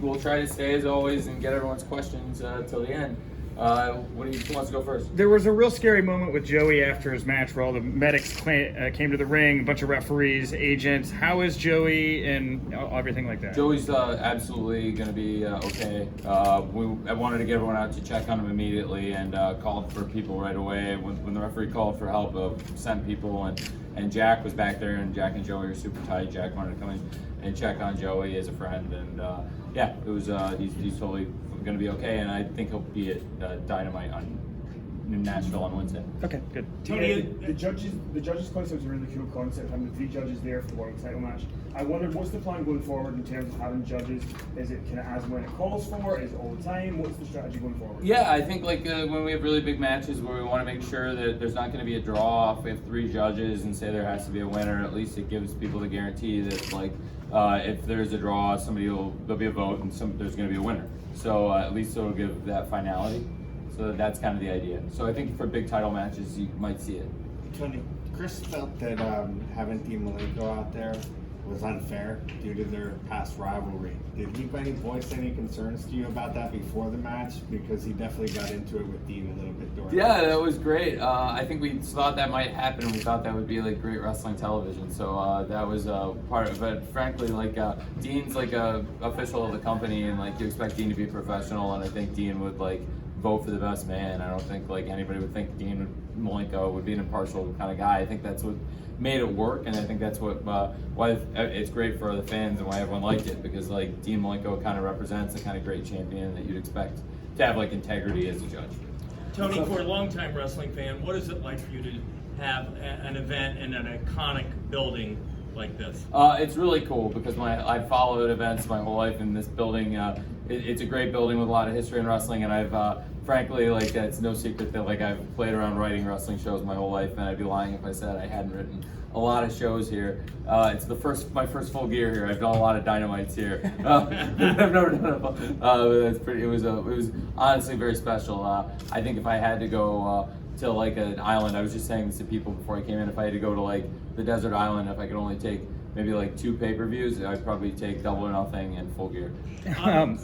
we'll try to stay as always and get everyone's questions till the end. Who wants to go first? There was a real scary moment with Joey after his match where all the medics came to the ring, a bunch of referees, agents. How is Joey and everything like that? Joey's absolutely going to be okay. I wanted to get everyone out to check on him immediately and called for people right away. When the referee called for help, sent people, and Jack was back there, and Jack and Joey are super tight. Jack wanted to come in and check on Joey as a friend, and it was he's totally going to be okay, and I think he'll be at Dynamite in Nashville on Wednesday. Okay, good. Tony, the judges concept is a really cool concept, having the 3 judges there for the world title match. I wondered, what's the plan going forward in terms of having judges? Is it kind of as and when it calls for? Is it all the time? What's the strategy going forward? Yeah, I think when we have really big matches where we want to make sure that there's not going to be a draw, if we have 3 judges and say there has to be a winner, at least it gives people the guarantee that if there's a draw, there'll be a vote and there's going to be a winner. So at least it'll give that finality. So that's kind of the idea. So I think for big title matches, you might see it. Tony, Chris felt that having Dean Malenko out there was unfair due to their past rivalry. Did anybody voice any concerns to you about that before the match? Because he definitely got into it with Dean a little bit during. Yeah, that was great. I think we thought that might happen, and we thought that would be great wrestling television. So that was part of it. But frankly, Dean's a official of the company, and you expect Dean to be professional, and I think Dean would vote for the best man. I don't think anybody would think Dean Malenko would be an impartial kind of guy. I think that's what made it work, and I think that's what why it's great for the fans and why everyone liked it, because Dean Malenko kind of represents the kind of great champion that you'd expect to have integrity as a judge. Tony, for a longtime wrestling fan, what is it like for you to have an event in an iconic building like this? It's really cool because I've followed events my whole life in this building. It's a great building with a lot of history in wrestling, and I've frankly, it's no secret that I've played around writing wrestling shows my whole life, and I'd be lying if I said I hadn't written a lot of shows here. It's my first full gear here. I've done a lot of Dynamites here. I've never done it was honestly very special. I think if I had to go to an island, I was just saying this to people before I came in, if I had to go to the desert island, if I could only take maybe 2 pay-per-views, I'd probably take Double or Nothing and Full Gear.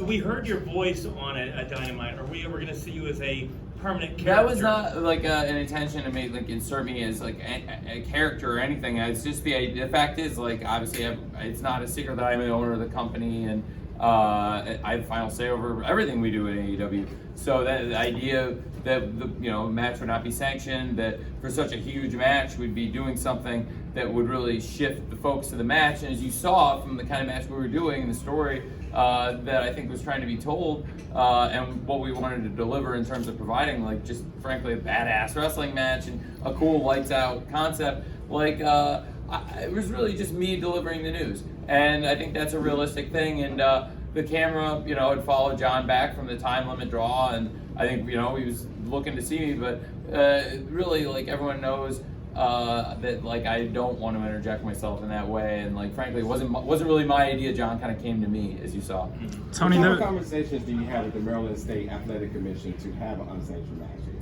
We heard your voice on a Dynamite. Are we ever going to see you as a permanent character? That was not an intention to make insert me as a character or anything. It's just the fact is obviously it's not a secret that I'm the owner of the company, and I have final say over everything we do at AEW. So that the idea that the match would not be sanctioned, that for such a huge match we'd be doing something that would really shift the focus of the match, and as you saw from the kind of match we were doing and the story that I think was trying to be told, and what we wanted to deliver in terms of providing just frankly a badass wrestling match and a cool lights out concept, it was really just me delivering the news, and I think that's a realistic thing. And the camera had followed John back from the time limit draw, and I think he was looking to see me, but really everyone knows that I don't want to interject myself in that way, and frankly it wasn't really my idea. John kind of came to me, as you saw. Tony, what conversations do you have with the Maryland State Athletic Commission to have an unsanctioned match here?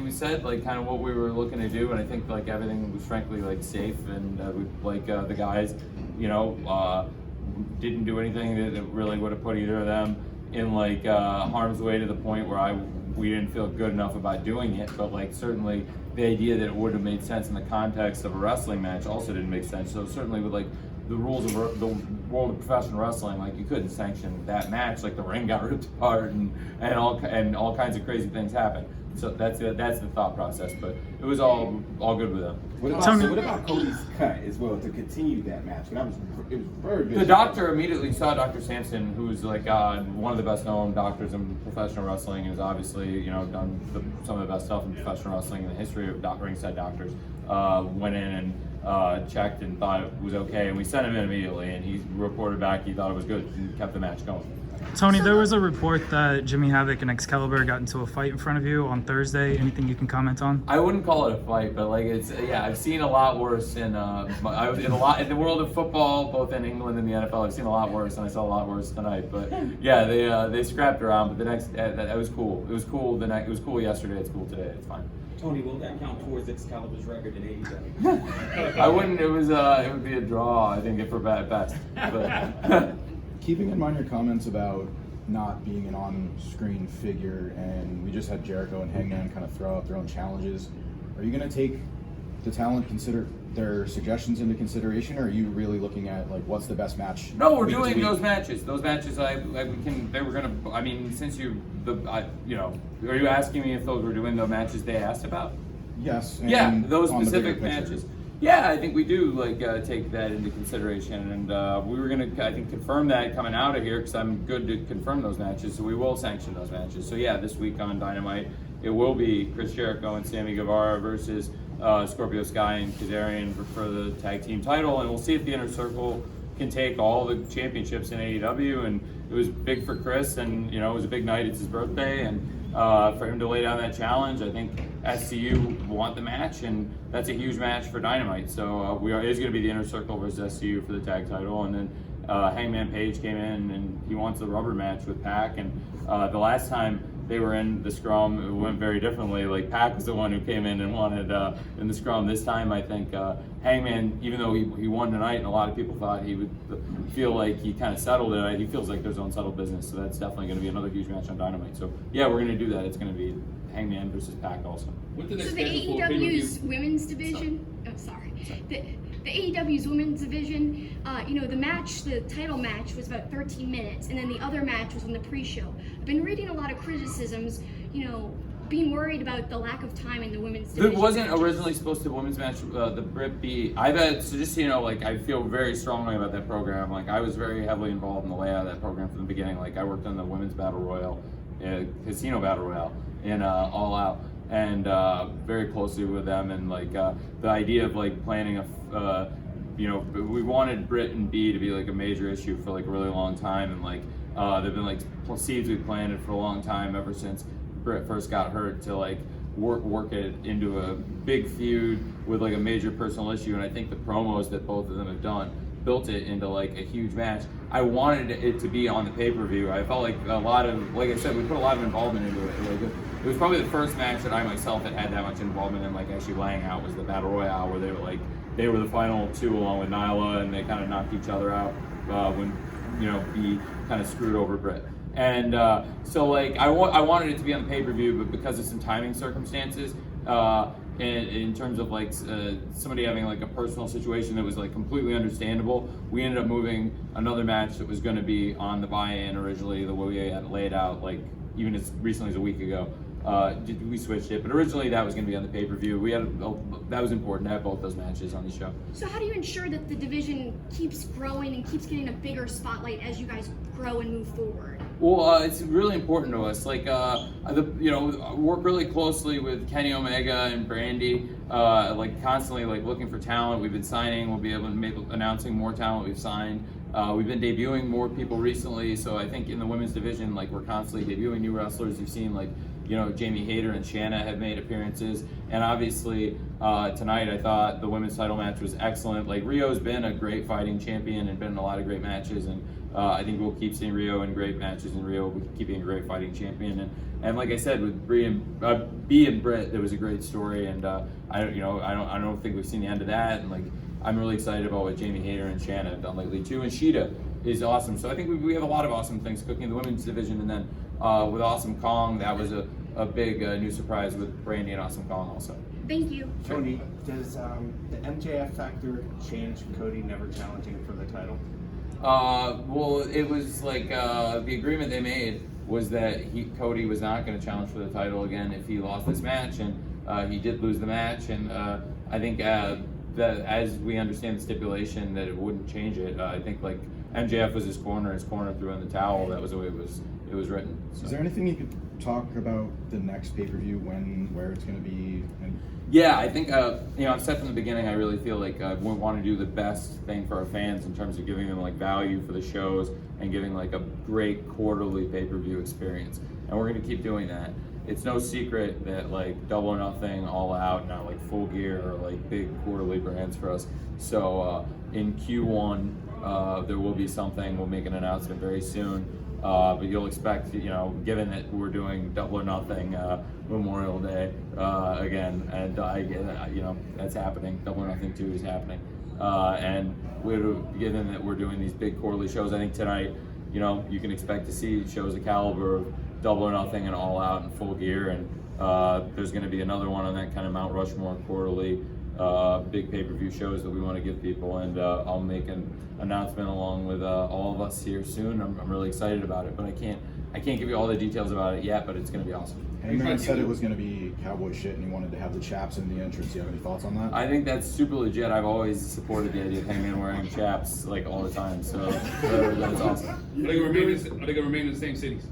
We said kind of what we were looking to do, and I think everything was frankly safe, and the guys didn't do anything that really would have put either of them in harm's way to the point where we didn't feel good enough about doing it. But certainly the idea that it would have made sense in the context of a wrestling match also didn't make sense. So certainly with the rules of the world of professional wrestling, you couldn't sanction that match. The ring got ripped apart and all kinds of crazy things happened. So that's the thought process, but it was all good with them. What about Cody's cut as well to continue that match? It was very good. The doctor immediately saw Dr. Sampson, who's one of the best known doctors in professional wrestling, and has obviously done some of the best stuff in professional wrestling in the history of ringside doctors. Went in and checked and thought it was okay, and we sent him in immediately, and he reported back he thought it was good and kept the match going. Tony, there was a report that Jimmy Havoc and Excalibur got into a fight in front of you on Thursday. Anything you can comment on? I wouldn't call it a fight, but I've seen a lot worse in the world of football, both in England and the NFL. I've seen a lot worse, and I saw a lot worse tonight. But yeah, they scrapped around. But the next that was cool. It was cool. It was cool yesterday. It's cool today. It's fine. Tony, will that count towards Excalibur's record in AEW? I wouldn't. It would be a draw. I think if we're bad at best. But keeping in mind your comments about not being an on-screen figure, and we just had Jericho and Hangman kind of throw out their own challenges, are you going to take the talent, consider their suggestions into consideration, or are you really looking at like what's the best match? No, we're week to doing week? those matches. Those matches, they were gonna. I mean, since are you asking me if those were doing the matches they asked about? Yes. Yeah, and those on the bigger specific picture. matches. Yeah, I think we do take that into consideration, and we were gonna, I think, confirm that coming out of here because I'm good to confirm those matches. So we will sanction those matches. So yeah, this week on Dynamite, it will be Chris Jericho and Sammy Guevara versus Scorpio Sky and Kazarian for the tag team title, and we'll see if the Inner Circle can take all the championships in AEW. And it was big for Chris, and it was a big night. It's his birthday, and for him to lay down that challenge, I think SCU want the match, and that's a huge match for Dynamite. So it is going to be the Inner Circle versus SCU for the tag title, and then Hangman Page came in and he wants a rubber match with Pac, and the last time they were in the Scrum, it went very differently. Like Pac was the one who came in and wanted in the Scrum. This time, I think Hangman, even though he won tonight, and a lot of people thought he would feel like he kind of settled it, he feels like there's unsettled business. So that's definitely going to be another huge match on Dynamite. So yeah, we're going to do that. It's going to be Hangman versus Pac also. So the AEW's women's division. The AEW's women's division, the match, the title match was about 13 minutes, and then the other match was in the pre-show. I've been reading a lot of criticisms, being worried about the lack of time in the women's division. It wasn't originally supposed to be a women's match. The Britt Baker. So just so you know, I feel very strongly about that program. I was very heavily involved in the layout of that program from the beginning. I worked on the women's battle royal, casino battle royal, in All Out, and very closely with them. And the idea of planning we wanted Britt and Bea to be a major issue for a really long time, and they've been seeds we planted for a long time ever since Britt first got hurt to work it into a big feud with a major personal issue. And I think the promos that both of them have done built it into a huge match. I wanted it to be on the pay-per-view. I felt like a lot of, like I said, we put a lot of involvement into it. It was probably the first match that I myself had that much involvement in, actually laying out, was the Battle Royale, where they were the final two along with Nyla, and they kind of knocked each other out when Bea kind of screwed over Britt. And so I wanted it to be on the pay-per-view, but because of some timing circumstances, in terms of somebody having a personal situation that was completely understandable, we ended up moving another match that was going to be on the buy-in originally, the way we had laid out even as recently as a week ago. We switched it, but originally that was going to be on the pay-per-view. That was important to have both those matches on the show. So how do you ensure that the division keeps growing and keeps getting a bigger spotlight as you guys grow and move forward? Well, it's really important to us. Work really closely with Kenny Omega and Brandy, constantly looking for talent. We've been signing. We'll be able to announcing more talent we've signed. We've been debuting more people recently. So I think in the women's division, we're constantly debuting new wrestlers. You've seen Jamie Hayter and Shanna have made appearances, and obviously tonight I thought the women's title match was excellent. Rio's been a great fighting champion and been in a lot of great matches, and I think we'll keep seeing Rio in great matches, and Rio will keep being a great fighting champion. And like I said, with Bea and Britt, there was a great story, and I don't think we've seen the end of that. And I'm really excited about what Jamie Hayter and Shanna have done lately too, and Sheeta is awesome. So I think we have a lot of awesome things cooking in the women's division, and then with Awesome Kong, that was a big new surprise with Brandy and Awesome Kong also. Thank you. Tony, does the MJF factor change Cody never challenging for the title? Well, it was the agreement they made was that Cody was not going to challenge for the title again if he lost this match, and he did lose the match, and I think that as we understand the stipulation, that it wouldn't change it. I think MJF was his corner threw in the towel. That was the way it was written. So. Is there anything you could talk about the next pay-per-view, where it's going to be? Yeah, I think I've said from the beginning, I really feel we want to do the best thing for our fans in terms of giving them value for the shows and giving a great quarterly pay-per-view experience, and we're going to keep doing that. It's no secret that Double or Nothing, All Out, now Full Gear are big quarterly brands for us. So in Q1 there will be something. We'll make an announcement very soon. But you'll expect, given that we're doing Double or Nothing Memorial Day again, and that's happening. Double or Nothing 2 is happening, and given that we're doing these big quarterly shows, I think tonight you know, you can expect to see shows of caliber of Double or Nothing and All Out and Full Gear, and there's going to be another one on that kind of Mount Rushmore quarterly big pay-per-view shows that we want to give people, and I'll make an announcement along with all of us here soon. I'm really excited about it, but I can't give you all the details about it yet, but it's going to be awesome. Hangman said it was going to be cowboy shit and he wanted to have the chaps in the entrance. Do you have any thoughts on that? I think that's super legit. I've always supported the idea of Hangman wearing chaps like all the time, so that's awesome. Are they going to remain in the same cities?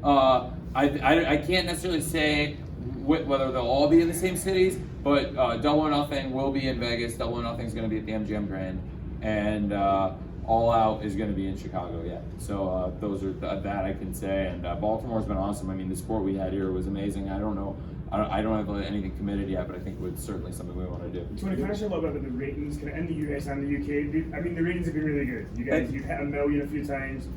I can't necessarily say whether they'll all be in the same cities, but Double or Nothing will be in Vegas. Double or Nothing is going to be at the MGM Grand, and All Out is going to be in Chicago. Yeah, so those are that I can say. And Baltimore's been awesome. I mean, the support we had here was amazing. I don't know. I don't have anything committed yet, but I think it's certainly something we want to do. Tony, can I share a little bit about the ratings kind of in the US and the UK? I mean, the ratings have been really good. You guys, you've hit 1 million a few times.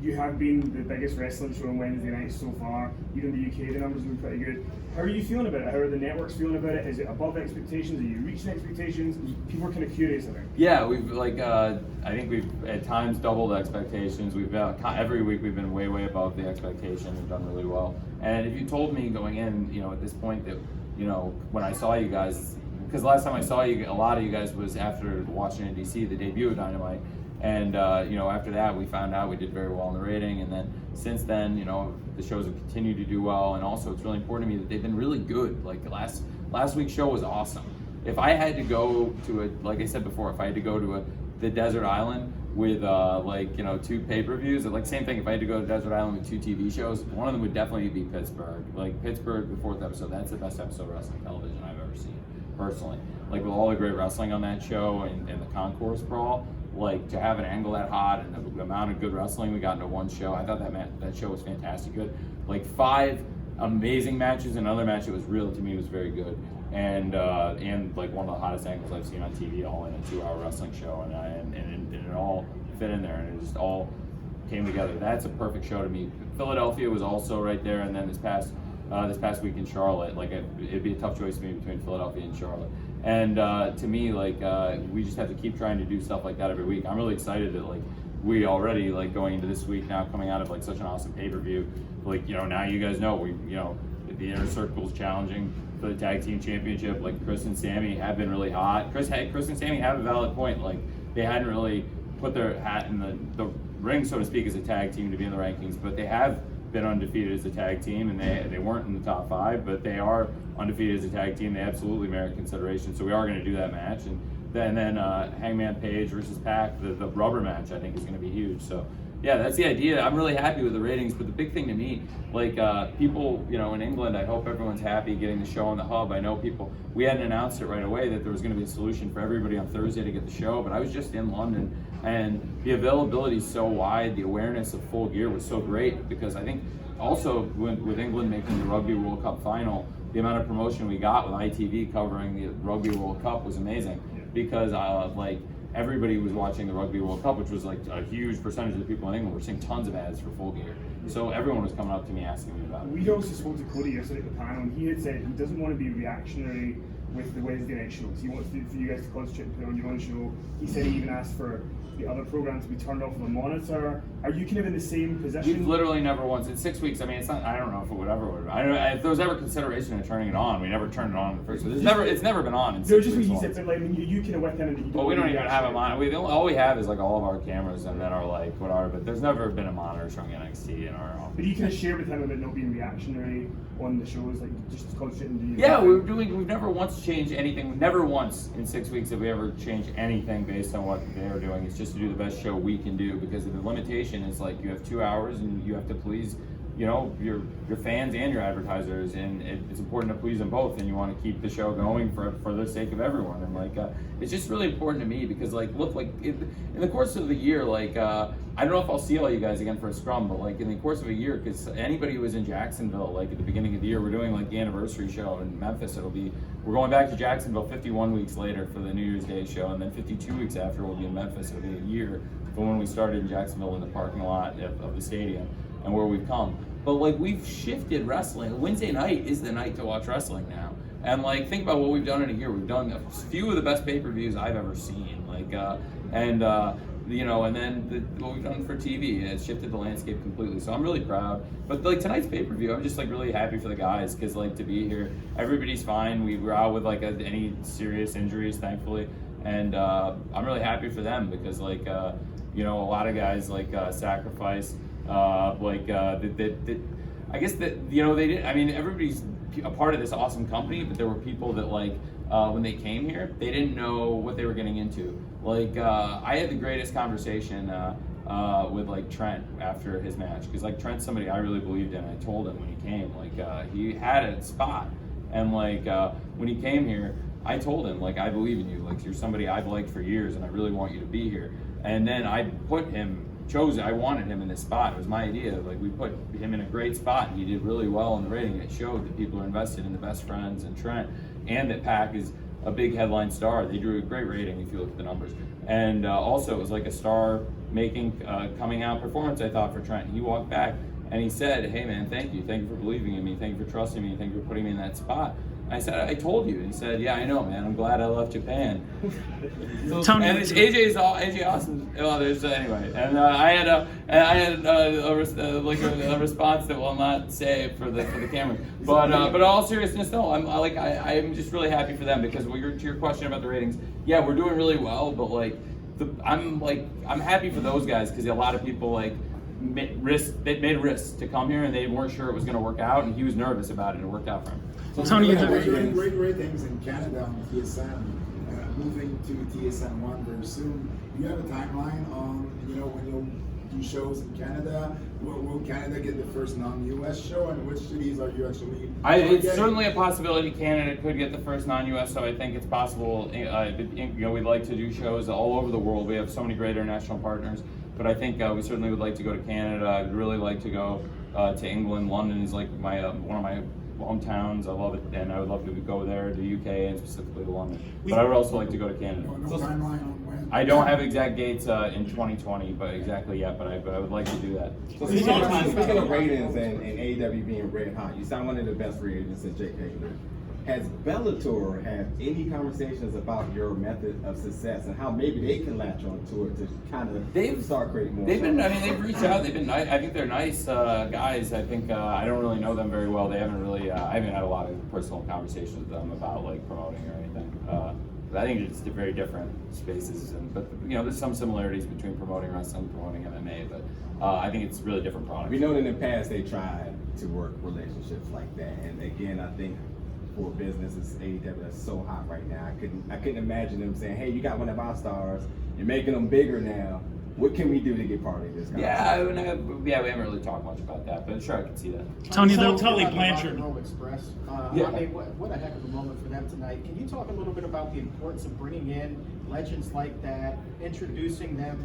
You have been the biggest wrestling show on Wednesday nights so far. Even the UK, the numbers have been pretty good. How are you feeling about it? How are the networks feeling about it? Is it above expectations? Are you reaching expectations? People are kind of curious, I think. Yeah, we've I think we've at times doubled expectations. We've every week we've been way above the expectation and done really well. And if you told me going in, you know, at this point that, you know, when I saw you guys, because last time I saw you, a lot of you guys was after Washington DC, the debut of Dynamite. And, you know, after that, we found out we did very well in the rating. And then since then, you know, the shows have continued to do well. And also, it's really important to me that they've been really good. Like, last week's show was awesome. If I had to go to like I said before, if I had to go to the desert island with, like, you know, 2 pay-per-views, like, same thing, if I had to go to desert island with 2 TV shows, one of them would definitely be Pittsburgh. Like, Pittsburgh, the 4th episode, that's the best episode of wrestling television I've ever seen, personally. Like, with all the great wrestling on that show and the concourse brawl, like, to have an angle that hot and the amount of good wrestling we got into one show, I thought that show was fantastic good. Like, 5 amazing matches, and another match that was real to me was very good. And like one of the hottest angles I've seen on TV, all in a 2-hour wrestling show, and it all fit in there, and it just all came together. That's a perfect show to me. Philadelphia was also right there, and then this past week in Charlotte, like, it'd be a tough choice for me between Philadelphia and Charlotte. And to me, like, we just have to keep trying to do stuff like that every week. I'm really excited that, like, we already, like, going into this week now, coming out of, like, such an awesome pay-per-view, like, you know, now you guys know the Inner Circle's challenging for the tag team championship. Like, Chris and Sammy have been really hot. Chris and Sammy have a valid point. Like, they hadn't really put their hat in the ring, so to speak, as a tag team to be in the rankings, but they have been undefeated as a tag team, and they weren't in the top 5, but they are undefeated as a tag team. They absolutely merit consideration, so we are going to do that match. And then Hangman Page versus Pac, the rubber match, I think is going to be huge. So yeah, that's the idea. I'm really happy with the ratings, but the big thing to me, like, people, you know, in England, I hope everyone's happy getting the show on the hub. I know we hadn't announced it right away that there was going to be a solution for everybody on Thursday to get the show, but I was just in London, and the availability is so wide, the awareness of Full Gear was so great, because I think also with England making the Rugby World Cup final, the amount of promotion we got with ITV covering the Rugby World Cup was amazing, because like, everybody was watching the Rugby World Cup, which was like a huge percentage of the people in England were seeing tons of ads for Full Gear. So everyone was coming up to me asking me about it. We also spoke to Cody yesterday at the panel, and he had said he doesn't want to be reactionary with the Wednesday night shows. He wants for you guys to concentrate and put on your own show. He said he even asked for the other program to be turned off of the monitor. Are you kind of in the same position? We've literally never once, in 6 weeks, I mean, it's not, I don't know if it would ever, I don't know, if there was ever consideration of turning it on, we never turned it on in the first place. It's never been on in 6 weeks. He said, but like, you kind of with him, and well, we don't even have a monitor. All we have is like all of our cameras and then our, like, whatever, but there's never been a monitor showing NXT in our office. But you kind of share with him about not being reactionary on the shows, like just concentrating. Yeah, we've never once changed anything. Never once in 6 weeks have we ever changed anything based on what they're doing. It's just to do the best show we can do, because the limitation is, like, you have 2 hours and you have to please, you know, your fans and your advertisers, and it's important to please them both, and you want to keep the show going for the sake of everyone. And like, it's just really important to me, because, like, look, like, in the course of the year, like, I don't know if I'll see all you guys again for a scrum, but like in the course of a year, because anybody who was in Jacksonville, like at the beginning of the year, we're doing like the anniversary show in Memphis. We're going back to Jacksonville 51 weeks later for the New Year's Day show, and then 52 weeks after we'll be in Memphis. It'll be a year from when we started in Jacksonville in the parking lot of the stadium, and where we've come. But like, we've shifted wrestling. Wednesday night is the night to watch wrestling now. And like, think about what we've done in a year. We've done a few of the best pay-per-views I've ever seen. Like, you know, and then what we've done for TV, it's shifted the landscape completely. So I'm really proud. But like tonight's pay-per-view, I'm just like really happy for the guys because like to be here, everybody's fine. We were out with like any serious injuries, thankfully, and I'm really happy for them because like you know, a lot of guys like sacrifice, I guess that, you know, they did. I mean, everybody's a part of this awesome company, but there were people that like when they came here, they didn't know what they were getting into. Like I had the greatest conversation with like Trent after his match because like Trent's somebody I really believed in. I told him when he came, like he had a spot, and like when he came here, I told him like I believe in you. Like you're somebody I've liked for years, and I really want you to be here. And then I I wanted him in this spot. It was my idea. Like we put him in a great spot, and he did really well in the rating. It showed that people are invested in the best friends and Trent, and that Pac is a big headline star. They drew a great rating if you look at the numbers. And also, it was like a star-making, coming out performance, I thought, for Trent. He walked back and he said, "Hey man, thank you for believing in me, thank you for trusting me, thank you for putting me in that spot." I said, "I told you." And he said, "Yeah, I know, man. I'm glad I left Japan." Tony, and it's AJ Austin. Well, there's anyway, and I had a response that will not say for the camera. But in all seriousness, no. I'm just really happy for them because to your question about the ratings, yeah, we're doing really well. But like, I'm happy for those guys because a lot of people like made risks to come here and they weren't sure it was going to work out, and he was nervous about it. And it worked out for him. So Tony, you're doing great ratings in Canada on TSN, moving to TSN 1 very soon. Do you have a timeline on, you know, when you'll do shows in Canada? Will Canada get the first non-US show, and which cities are you actually? It's certainly a possibility Canada could get the first non-US, so I think it's possible. You know, we'd like to do shows all over the world. We have so many great international partners, but I think we certainly would like to go to Canada. I'd really like to go to England. London is like one of my hometowns. I love it, and I would love to go there, to the UK, and specifically to London. But I would also like to go to Canada. No timeline on when? I don't have exact dates in 2020, but exactly yet. But I would like to do that. So speaking of ratings and AEW being red hot, you sound one of the best ratings in JK. Has Bellator had any conversations about your method of success and how maybe they can latch on to it to kind of start creating more? They've reached out. They've been nice. I think they're nice guys. I think I don't really know them very well. They haven't really. I haven't had a lot of personal conversations with them about like promoting or anything. But I think it's very different spaces. But you know, there's some similarities between promoting wrestling and promoting MMA. But I think it's really different products. We know that in the past they tried to work relationships like that, and again, I think for businesses, AEW is so hot right now. I couldn't imagine them saying, "Hey, you got one of our stars. You're making them bigger now. What can we do to get part of this?" Yeah, we haven't really talked much about that, but sure, I can see that. Tony, Tully Blanchard. Express. Yeah. I mean, what a heck of a moment for them tonight. Can you talk a little bit about the importance of bringing in legends like that, introducing them?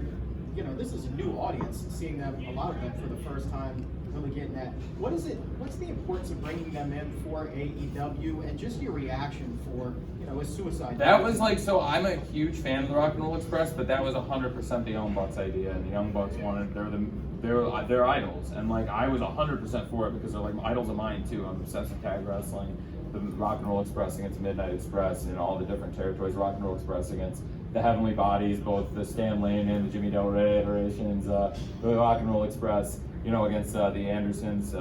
You know, this is a new audience, seeing them, a lot of them for the first time, really getting that. What's the importance of bringing them in for AEW, and just your reaction for, you know, a suicide? That was like, so I'm a huge fan of the Rock and Roll Express, but that was 100% the Young Bucks idea, and the Young Bucks wanted, they're idols, and like I was 100% for it because they're like idols of mine too. I'm obsessed with tag wrestling, the Rock and Roll Express against Midnight Express, and all the different territories. Rock and Roll Express against the Heavenly Bodies, both the Stan Lane and the Jimmy Del Rey iterations. The Rock and Roll Express, you know, against the Andersons,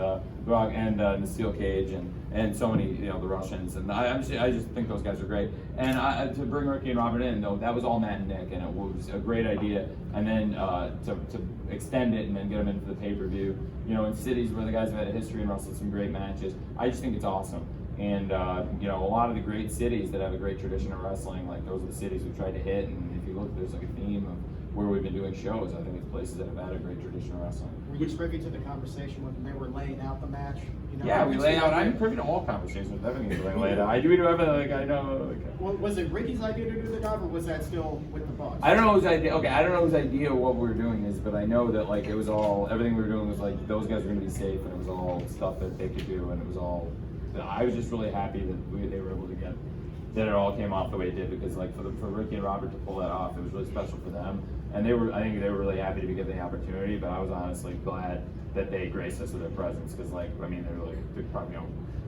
Rock and the Steel Cage, and so many, you know, the Russians, and I just think those guys are great. And to bring Ricky and Robert in, though, that was all Matt and Nick, and it was a great idea. And then to extend it and then get them into the pay-per-view, you know, in cities where the guys have had a history and wrestled some great matches. I just think it's awesome. And you know, a lot of the great cities that have a great tradition of wrestling, like those are the cities we tried to hit. And if you look, there's like a theme of where we've been doing shows. I think it's places that have had a great tradition of wrestling. Were you privy to the conversation when they were laying out the match? You know, yeah, we lay out. I'm privy to all conversations with everything they lay out. I do everything. Like I know. Like, was it Ricky's idea to do the dive, or was that still with the Bucks? I don't know whose idea. Okay, I don't know whose idea what we were doing is, but I know that like it was all everything we were doing was like those guys were going to be safe, and it was all stuff that they could do, and it was all. I was just really happy that they were able to get that it all came off the way it did, because like for Ricky and Robert to pull that off, it was really special for them, and I think they were really happy to be given the opportunity. But I was honestly glad that they graced us with their presence, because like I mean they're probably, you know,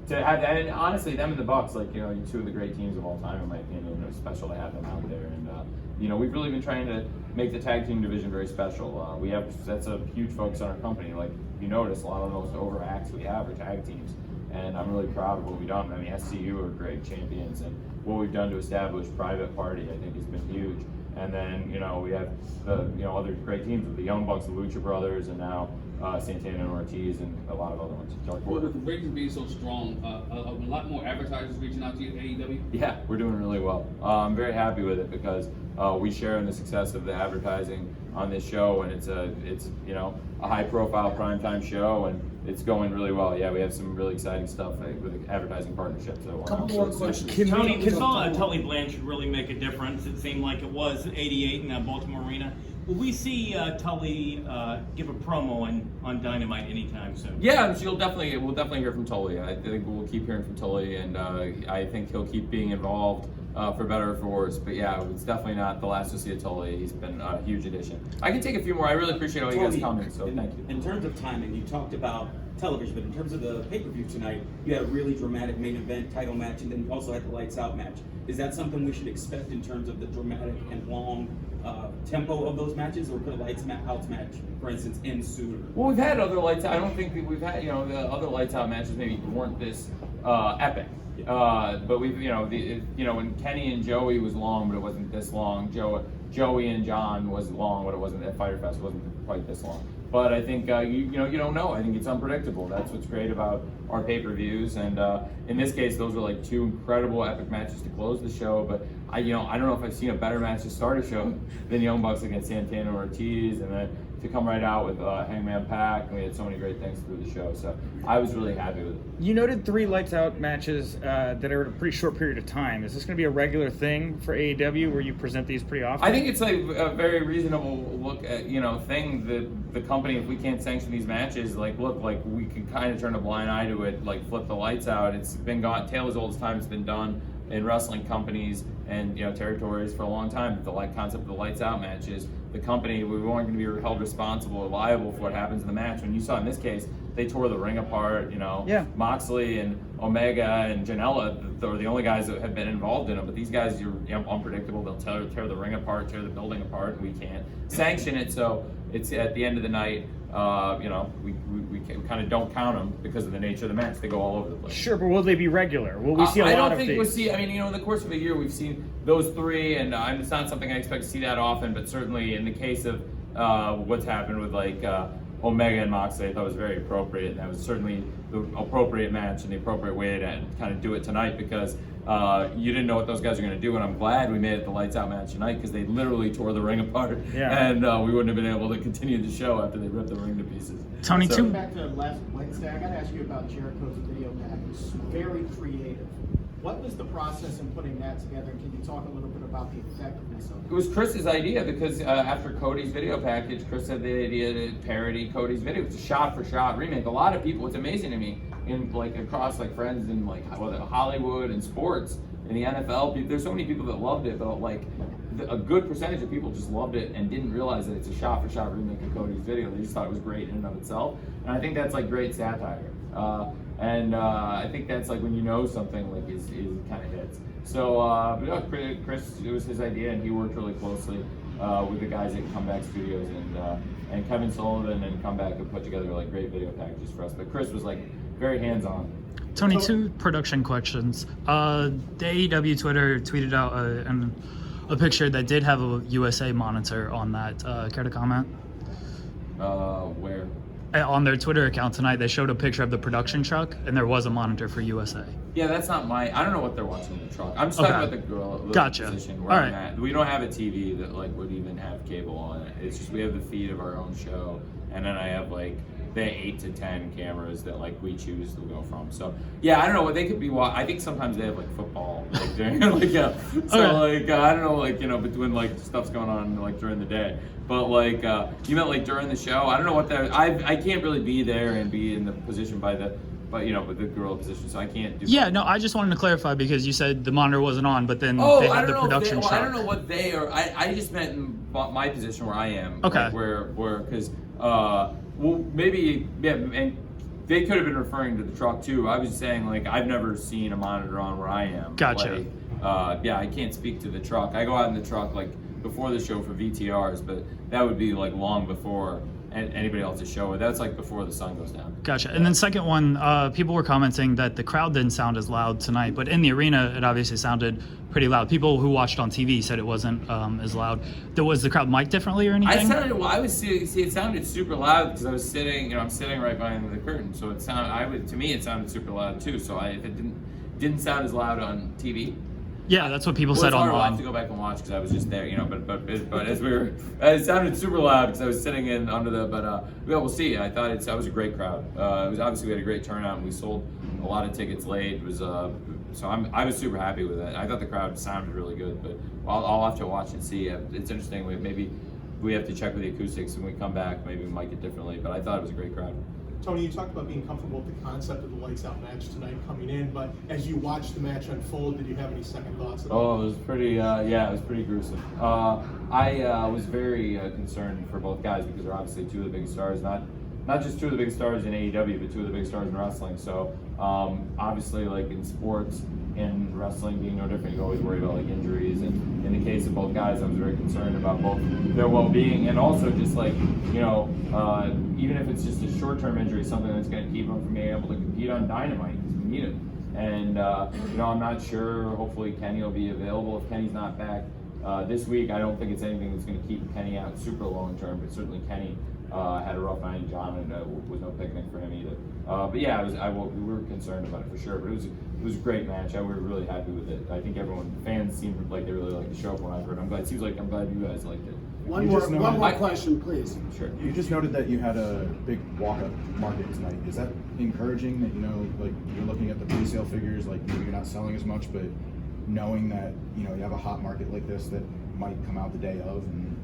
to have, and honestly them and the Bucks, like, you know, two of the great teams of all time in my opinion. It was special to have them out there, and we've really been trying to make the tag team division very special. That's a huge focus on our company. Like you notice, a lot of those over acts we have are tag teams, and I'm really proud of what we've done. I mean, SCU are great champions, and what we've done to establish Private Party, I think, has been huge. And then, we have the, other great teams with the Young Bucks, the Lucha Brothers, and now Santana and Ortiz, and a lot of other ones. Well, with the ratings being so strong, a lot more advertisers reaching out to you at AEW? Yeah, we're doing really well. I'm very happy with it because we share in the success of the advertising on this show, and it's a high-profile primetime show, and it's going really well. Yeah, we have some really exciting stuff with advertising partnerships. So Couple more questions. Tony, Tully Blanchard really make a difference. It seemed like it was '88 in that Baltimore arena. Will we see Tully give a promo on Dynamite anytime soon? Yeah, we'll definitely hear from Tully. I think we'll keep hearing from Tully, and I think he'll keep being involved for better or for worse. But yeah, it's definitely not the last to see of Tully. He's been a huge addition. I can take a few more. I really appreciate all you guys' comments, so thank you. In terms of timing, you talked about television, but in terms of the pay-per-view tonight, you had a really dramatic main event title match, and then you also had the lights out match. Is that something we should expect in terms of the dramatic and long tempo of those matches, or could a lights out match, for instance, end sooner? Well, we've had other lights out. I don't think that we've had, the other lights out matches maybe weren't this epic. But we've, when Kenny and Joey was long, but it wasn't this long. Joey and John was long, but it wasn't at Fyter Fest. It wasn't quite this long. But I think you don't know. I think it's unpredictable. That's what's great about our pay-per-views. And in this case, those were like two incredible epic matches to close the show. But I don't know if I've seen a better match to start a show than Young Bucks against Santana and Ortiz, and then to come right out with Hangman Pac, and we had so many great things through the show. So I was really happy with it. You noted 3 lights out matches that are in a pretty short period of time. Is this going to be a regular thing for AEW where you present these pretty often? I think it's like a very reasonable look at thing that the company, if we can't sanction these matches, we can kind of turn a blind eye to it, like flip the lights out. It's been gone, tale as old as time. It's been done in wrestling companies and territories for a long time. The concept of the lights out matches, the company, we weren't going to be held responsible or liable for what happens in the match. When you saw in this case, they tore the ring apart. Moxley and Omega and Janela are the only guys that have been involved in them. But these guys are unpredictable. They'll tear the ring apart, tear the building apart, and we can't sanction it. So it's at the end of the night. We kind of don't count them because of the nature of the match. They go all over the place. Sure, but will they be regular? Will we see a lot of these? I don't think we'll see. I mean, in the course of a year, we've seen those 3, and it's not something I expect to see that often. But certainly, in the case of what's happened with Omega and Moxley, I thought was very appropriate, and that was certainly the appropriate match and the appropriate way to kind of do it tonight because you didn't know what those guys are going to do, and I'm glad we made it the lights out match tonight because they literally tore the ring apart, and we wouldn't have been able to continue the show after they ripped the ring to pieces. Tony, back to last Wednesday, I got to ask you about Jericho's video package. Very creative. What was the process in putting that together? Can you talk a little bit about the effectiveness of it? It was Chris's idea because after Cody's video package, Chris had the idea to parody Cody's video. It's a shot-for-shot remake. A lot of people, it's amazing to me, across friends in Hollywood and sports, in the NFL, there's so many people that loved it, but a good percentage of people just loved it and didn't realize that it's a shot-for-shot remake of Cody's video. They just thought it was great in and of itself. And I think that's great satire. And I think that's when something is kind of hits. So Chris, it was his idea, and he worked really closely with the guys at Comeback Studios and Kevin Sullivan and Comeback have put together great video packages for us. But Chris was very hands-on. Tony, 2 production questions. The AEW Twitter tweeted out a picture that did have a USA monitor on that. Care to comment? Where? On their Twitter account tonight, they showed a picture of the production truck, and there was a monitor for USA. Yeah, that's not I don't know what they're watching in the truck. I'm just talking about the girl position where I'm at. We don't have a TV that would even have cable on it. It's just we have the feed of our own show, and then I have the 8 to 10 cameras that we choose to go from. So yeah, I don't know what they could be. I think sometimes they have football during So I don't know between stuff's going on during the day. But you meant during the show. I don't know what they're. I can't really be there and be in the position with the gorilla position, so I can't do. Yeah, no, I just wanted to clarify because you said the monitor wasn't on, but then they had the production truck. I don't know what they are. I just meant in my position where I am. Okay. Where because maybe and they could have been referring to the truck too. I was saying I've never seen a monitor on where I am. Gotcha. I can't speak to the truck. I go out in the truck before the show for VTRs, but that would be like long before anybody else's show. That's like before the sun goes down. Gotcha. And then second one, people were commenting that the crowd didn't sound as loud tonight, but in the arena, it obviously sounded pretty loud. People who watched on TV said it wasn't as loud. Was the crowd mic'd differently or anything? It sounded super loud because I was sitting, I'm sitting right behind the curtain, so it sounded, to me, it sounded super loud too. So if it didn't sound as loud on TV. Yeah, that's what people said online. I'll have to go back and watch because I was just there, But as it sounded super loud because I was sitting in under the. But we'll see. I thought that was a great crowd. It was obviously we had a great turnout and we sold a lot of tickets late. It was so I was super happy with it. I thought the crowd sounded really good, but I'll have to watch and see. It's interesting. Maybe we have to check with the acoustics when we come back. Maybe we might get differently. But I thought it was a great crowd. Tony, you talked about being comfortable with the concept of the lights out match tonight coming in, but as you watched the match unfold, did you have any second thoughts at all? Oh, it was pretty, it was pretty gruesome. I was very concerned for both guys because they're obviously two of the biggest stars, not just two of the biggest stars in AEW, but two of the biggest stars in wrestling. So obviously, like in sports and wrestling being no different, you always worry about like injuries. And in the case of both guys, I was very concerned about both their well-being and also just like, even if it's just a short-term injury, something that's going to keep them from being able to compete on Dynamite because we need it. And I'm not sure. Hopefully, Kenny will be available. If Kenny's not back this week, I don't think it's anything that's going to keep Kenny out super long-term. But certainly, Kenny had a rough night. John was no picnic for him either. But yeah, we were concerned about it for sure. But it was a great match. We were really happy with it. I think fans seemed like they really liked the show from what I've heard. I'm glad you guys liked it. One more question, please. Sure. You just noted that you had a big walk-up market tonight. Is that encouraging that, like you're looking at the pre-sale figures, like maybe you're not selling as much, but knowing that, you have a hot market like this that might come out the day of? And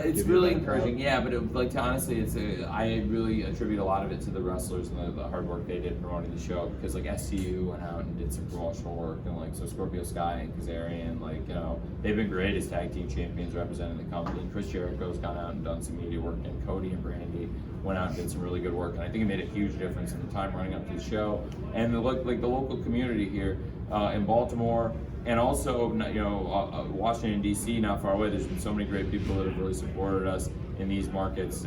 it's really encouraging, yeah, but honestly, I really attribute a lot of it to the wrestlers and the hard work they did promoting the show because SCU went out and did some promotional work and so Scorpio Sky and Kazarian, they've been great as tag team champions representing the company. And Chris Jericho's gone out and done some media work, and Cody and Brandy went out and did some really good work, and I think it made a huge difference in the time running up to the show and the local community here in Baltimore. And also, Washington, D.C., not far away, there's been so many great people that have really supported us in these markets.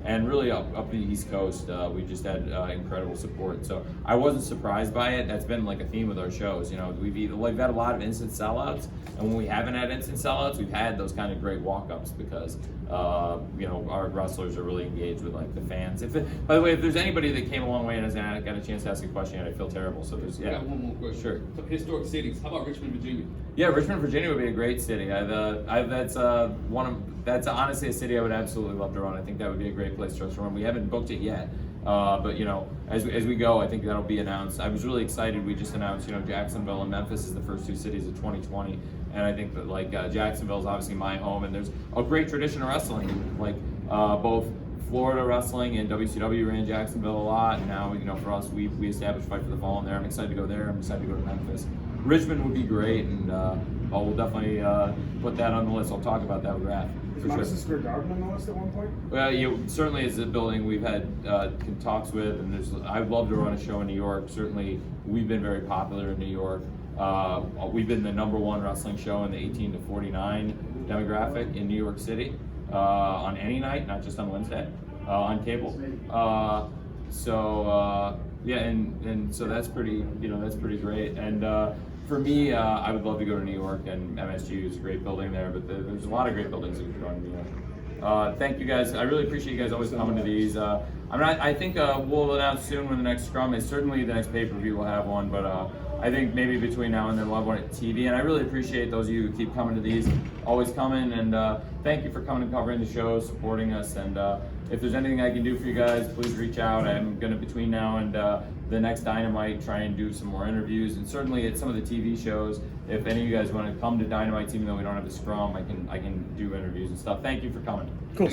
And really up the East Coast, we just had incredible support. So I wasn't surprised by it. That's been like a theme with our shows. We've had a lot of instant sellouts. And when we haven't had instant sellouts, we've had those kind of great walk-ups because, our wrestlers are really engaged with the fans. By the way, if there's anybody that came a long way and hasn't got a chance to ask a question yet, I feel terrible. So I got one more question. Sure. So historic cities. How about Richmond, Virginia? Yeah, Richmond, Virginia would be a great city. That's honestly a city I would absolutely love to run. I think that would be a great place for us to run. We haven't booked it yet, but as we go, I think that'll be announced. I was really excited. We just announced, Jacksonville and Memphis is the first two cities of 2020, and I think that Jacksonville is obviously my home, and there's a great tradition of wrestling, both Florida wrestling and WCW ran Jacksonville a lot, and now for us we established Fight for the Fallen there. I'm excited to go there. I'm excited to go to Memphis. Richmond would be great, and we'll definitely put that on the list. I'll talk about that with Raph. Is Madison Square Garden on the list at one point? Well, certainly is a building we've had talks with, and I'd love to run a show in New York. Certainly, we've been very popular in New York. We've been the #1 wrestling show in the 18 to 49 demographic in New York City on any night, not just on Wednesday, on cable. So that's pretty great. And for me, I would love to go to New York, and MSG is a great building there, but there's a lot of great buildings that you can go to New York. Thank you guys. I really appreciate you guys always coming to these. I think we'll announce soon when the next Scrum is. Certainly the next pay-per-view will have one, but I think maybe between now and then we'll have one at TV. And I really appreciate those of you who keep coming to these, always coming, and thank you for coming and covering the show, supporting us. And if there's anything I can do for you guys, please reach out. I'm going to, between now and the next Dynamite, try and do some more interviews, and certainly at some of the TV shows. If any of you guys want to come to Dynamite, even though we don't have the Scrum, I can do interviews and stuff. Thank you for coming. Cool.